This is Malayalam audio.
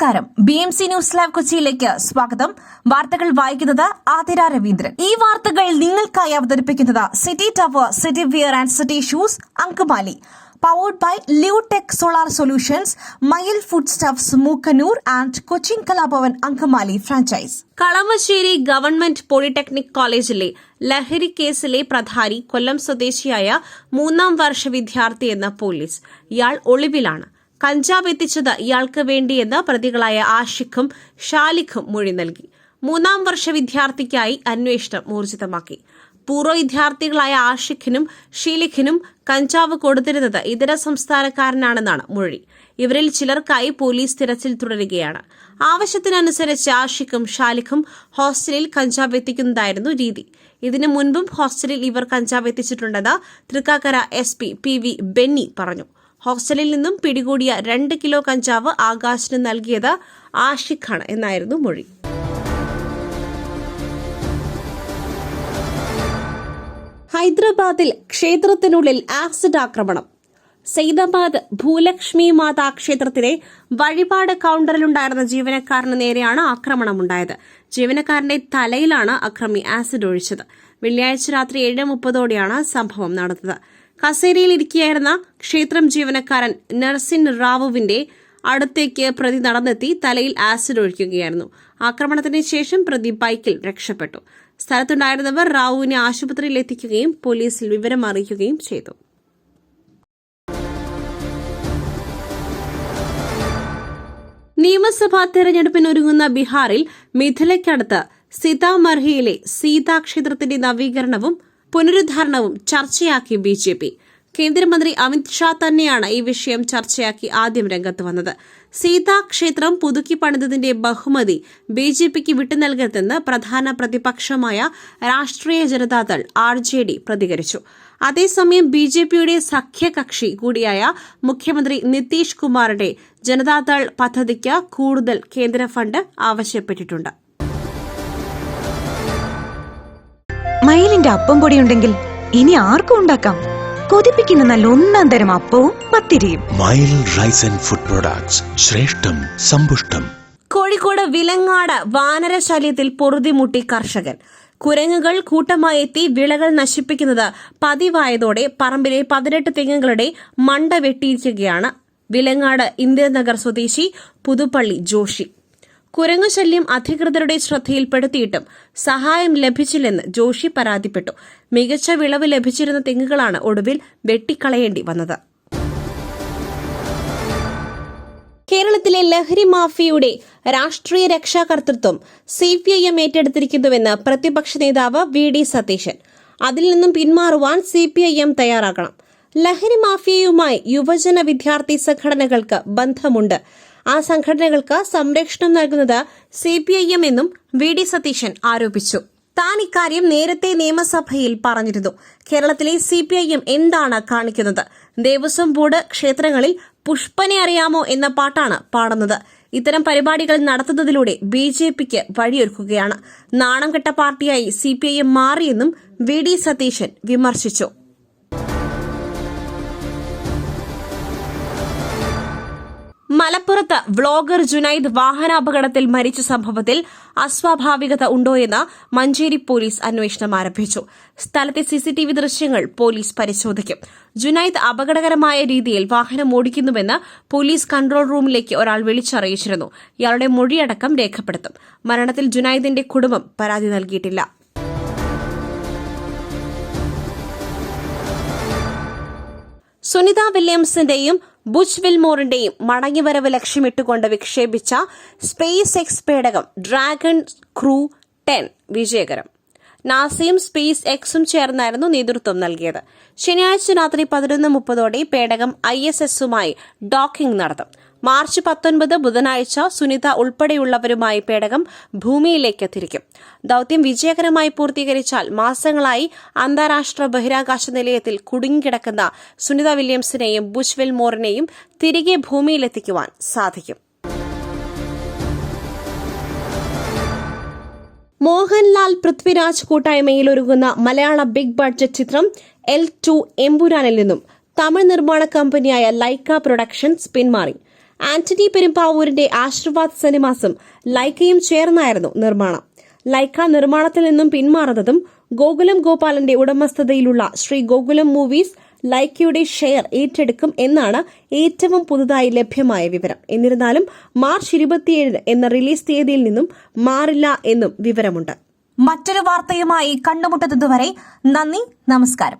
നമസ്കാരം. BMC ന്യൂസ് ലൈവ് കൊച്ചിയിലേക്ക് സ്വാഗതം. വാർത്തകൾ വായിക്കുന്നത് ആതിര രവീന്ദ്രൻ. ഈ വാർത്തകൾ നിങ്ങൾക്കായി അവതരിപ്പിക്കുന്നത് city tower, city wear and city shoes, Angamaly. Powered by Leotech solar solutions, Mayil food stuffs, Mookkannoor and Cochin Kalabhavan Angamaly franchise. Kalamassery government polytechnic കോളേജിലെ ലഹരി കേസിലെ പ്രധാനി കൊല്ലം സ്വദേശിയായ 3ാം വർഷ വിദ്യാർത്ഥിയെന്ന് പോലീസ്. ഇയാൾ ഒളിവിലാണ്. കഞ്ചാവ് എത്തിച്ചത് ഇയാൾക്ക് വേണ്ടിയെന്ന് പ്രതികളായ ആഷിഖും ഷാലിഖും മൊഴി നൽകി. 3ാം വർഷ വിദ്യാർത്ഥിക്കായി അന്വേഷണം ഊർജിതമാക്കി. പൂർവ്വ വിദ്യാർത്ഥികളായ ആഷിഖിനും ഷീലിഖിനും കഞ്ചാവ് കൊടുത്തിരുന്നത് ഇതര സംസ്ഥാനക്കാരനാണെന്നാണ് മൊഴി. ഇവരിൽ ചിലർക്കായി പോലീസ് തിരച്ചിൽ തുടരുകയാണ്. ആവശ്യത്തിനനുസരിച്ച് ആഷിഖും ഷാലിഖും ഹോസ്റ്റലിൽ കഞ്ചാവ് എത്തിക്കുന്നതായിരുന്നു രീതി. ഇതിനു മുൻപും ഹോസ്റ്റലിൽ ഇവർ കഞ്ചാവ് എത്തിച്ചിട്ടുണ്ടെന്ന് തൃക്കാക്കര SP PV ബെന്നി പറഞ്ഞു. ഹോസ്റ്റലിൽ നിന്നും പിടികൂടിയ 2 കിലോ കഞ്ചാവ് ആകാശിന് നൽകിയത് ആഷിഖാണ് എന്നായിരുന്നു മൊഴി. ഹൈദരാബാദിൽ ക്ഷേത്രത്തിനുള്ളിൽ ആസിഡ് ആക്രമണം. സൈദാബാദ് ഭൂലക്ഷ്മി മാതാ ക്ഷേത്രത്തിലെ വഴിപാട് കൌണ്ടറിലുണ്ടായിരുന്ന ജീവനക്കാരന് നേരെയാണ് ആക്രമണമുണ്ടായത്. ജീവനക്കാരന്റെ തലയിലാണ് അക്രമി ആസിഡ് ഒഴിച്ചത്. വെള്ളിയാഴ്ച രാത്രി 7:30ഓടെയാണ് സംഭവം നടന്നത്. കസേരയിൽ ഇരിക്കുകയായിരുന്ന ക്ഷേത്രം ജീവനക്കാരൻ നർസിൻ റാവുവിന്റെ അടുത്തേക്ക് പ്രതി നടന്നെത്തി തലയിൽ ആസിഡ് ഒഴിക്കുകയായിരുന്നു. ആക്രമണത്തിന് ശേഷം പ്രതി ബൈക്കിൽ രക്ഷപ്പെട്ടു. സ്ഥലത്തുണ്ടായിരുന്നവർ റാവുവിനെ ആശുപത്രിയിൽ എത്തിക്കുകയും പോലീസിൽ വിവരം അറിയിക്കുകയും ചെയ്തു. നിയമസഭാ തെരഞ്ഞെടുപ്പിനൊരുങ്ങുന്ന ബീഹാറിൽ മിഥിലയ്ക്കടുത്ത് സീതാമർഹിയിലെ സീതാക്ഷേത്രത്തിന്റെ നവീകരണവും പുനരുദ്ധാരണവും ചർച്ചയാക്കി BJP. കേന്ദ്രമന്ത്രി അമിത് ഷാ തന്നെയാണ് ഈ വിഷയം ചർച്ചയാക്കി ആദ്യം രംഗത്ത് വന്നത്. സീതാക്ഷേത്രം പുതുക്കി പണിതതിന്റെ ബഹുമതി BJPക്ക് വിട്ടുനൽകരുതെന്ന് പ്രധാന പ്രതിപക്ഷമായ രാഷ്ട്രീയ ജനതാദൾ RJD പ്രതികരിച്ചു. അതേസമയം BJPയുടെ സഖ്യകക്ഷി കൂടിയായ മുഖ്യമന്ത്രി നിതീഷ് കുമാറിന്റെ ജനതാദൾ പദ്ധതിക്ക് കൂടുതൽ കേന്ദ്ര ഫണ്ട് ആവശ്യപ്പെട്ടിട്ടുണ്ട്. മയിലിന്റെ അപ്പം പൊടിയുണ്ടെങ്കിൽ ഇനി ആർക്കും ഉണ്ടാക്കാം. കൊതിപ്പിക്കുന്ന നല്ല 1-ാം തരം അപ്പവും പത്തിരിയും. മയിൽ റൈസ് ആൻഡ് ഫുഡ് പ്രൊഡക്ട്സ്, ശ്രേഷ്ഠം സമ്പുഷ്ടം. കോഴിക്കോട് വിലങ്ങാട് വാനരശല്യത്തിൽ പൊറുതിമുട്ടി കർഷകൻ. കുരങ്ങുകൾ കൂട്ടമായി എത്തി വിളകൾ നശിപ്പിക്കുന്നത് പതിവായതോടെ പറമ്പിലെ 18 തെങ്ങുകളുടെ മണ്ട വെട്ടിയിരിക്കുകയാണ് വിലങ്ങാട് ഇന്ദിരനഗർ സ്വദേശി പുതുപ്പള്ളി ജോഷി. കുരങ്ങുശല്യം അധികൃതരുടെ ശ്രദ്ധയിൽപ്പെടുത്തിയിട്ടും സഹായം ലഭിച്ചില്ലെന്ന് ജോഷി പരാതിപ്പെട്ടു. മികച്ച വിളവ് ലഭിച്ചിരുന്ന തെങ്ങുകളാണ് ഒടുവിൽ വെട്ടിക്കളയേണ്ടി വന്നത്. കേരളത്തിലെ ലഹരി മാഫിയയുടെ രാഷ്ട്രീയ രക്ഷാകർതൃത്വം CPIM ഏറ്റെടുത്തിരിക്കുന്നുവെന്ന് പ്രതിപക്ഷ നേതാവ് VD സതീശൻ. അതിൽ നിന്നും പിന്മാറുവാൻ CPIM തയ്യാറാകണം. ലഹരി മാഫിയയുമായി യുവജന വിദ്യാർത്ഥി സംഘടനകൾക്ക് ബന്ധമുണ്ട്. ആ സംഘടനകൾക്ക് സംരക്ഷണം നൽകുന്നത് CPIM എന്നും VD സതീശൻ ആരോപിച്ചു. താൻ ഇക്കാര്യം നേരത്തെ നിയമസഭയിൽ പറഞ്ഞിരുന്നു. കേരളത്തിലെ CPIM എന്താണ് കാണിക്കുന്നത്? ദേവസ്വം ബോർഡ് ക്ഷേത്രങ്ങളിൽ പുഷ്പനെ അറിയാമോ എന്ന പാട്ടാണ് പാടുന്നത്. ഇത്തരം പരിപാടികൾ നടത്തുന്നതിലൂടെ BJPക്ക് വഴിയൊരുക്കുകയാണ്. നാണം കെട്ട പാർട്ടിയായി CPIM മാറിയെന്നും VD സതീശൻ വിമർശിച്ചു. മലപ്പുറത്ത് വ്ളോഗർ ജുനൈദ് വാഹനാപകടത്തിൽ മരിച്ച സംഭവത്തിൽ അസ്വാഭാവികത ഉണ്ടോയെന്ന് മഞ്ചേരി പോലീസ് അന്വേഷണം ആരംഭിച്ചു. സ്ഥലത്തെ CCTV ദൃശ്യങ്ങൾ പോലീസ് പരിശോധിക്കും. ജുനൈദ് അപകടകരമായ രീതിയിൽ വാഹനം ഓടിക്കുന്നുവെന്ന് പോലീസ് കൺട്രോൾ റൂമിലേക്ക് ഒരാൾ വിളിച്ചറിയിച്ചിരുന്നു. ഇയാളുടെ മൊഴിയടക്കം രേഖപ്പെടുത്തും. മരണത്തിൽ ജുനൈദിന്റെ കുടുംബം പരാതി നൽകിയിട്ടില്ല. സുനിത വില്യംസിന്റെയും ബുച്ച് വിൽമോറിന്റെയും മടങ്ങിവരവ് ലക്ഷ്യമിട്ടുകൊണ്ട് വിക്ഷേപിച്ച SpaceX പേടകം ഡ്രാഗൺ ക്രൂ 10 വിജയകരം. നാസയും SpaceXും ചേർന്നായിരുന്നു നേതൃത്വം നൽകിയത്. ശനിയാഴ്ച രാത്രി 11:30ഓടെ പേടകം ISSുമായി ഡോക്കിംഗ് നടത്തും. മാർച്ച് 19 ബുധനാഴ്ച സുനിത ഉൾപ്പെടെയുള്ളവരുമായി പേടകം ഭൂമിയിലേക്ക് തിരിക്കും. ദൌത്യം വിജയകരമായി പൂർത്തീകരിച്ചാൽ മാസങ്ങളായി അന്താരാഷ്ട്ര ബഹിരാകാശ നിലയത്തിൽ കുടുങ്ങിക്കിടക്കുന്ന സുനിത വില്യംസിനെയും ബുച്ച് വിൽമോറിനെയും തിരികെ ഭൂമിയിലെത്തിക്കുവാൻ സാധിക്കും. മോഹൻലാൽ പൃഥ്വിരാജ് കൂട്ടായ്മയിൽ ഒരുങ്ങുന്ന മലയാള ബിഗ് ബഡ്ജറ്റ് ചിത്രം L2 എമ്പുരാനിൽ നിന്നും തമിഴ് നിർമ്മാണ കമ്പനിയായ ലൈക്ക പ്രൊഡക്ഷൻസ് പിന്മാറി. ആന്റണി പെരുമ്പാവൂരിന്റെ ആശീർവാദ് സിനിമാസും ലൈക്കയും ചേർന്നായിരുന്നു നിർമ്മാണം. ലൈക്ക നിർമ്മാണത്തിൽ നിന്നും പിന്മാറുന്നതും ഗോകുലം ഗോപാലന്റെ ഉടമസ്ഥതയിലുള്ള ശ്രീ ഗോകുലം മൂവീസ് ലൈക്കയുടെ ഷെയർ ഏറ്റെടുക്കും എന്നാണ് ഏറ്റവും പുതുതായി ലഭ്യമായ വിവരം. എന്നിരുന്നാലും മാർച്ച് 27 എന്ന റിലീസ് തീയതിയിൽ നിന്നും മാറില്ല എന്നും വിവരമുണ്ട്. മറ്റൊരു വാർത്തയുമായി കണ്ടുമുട്ടുന്നതുവരെ നന്ദി, നമസ്കാരം.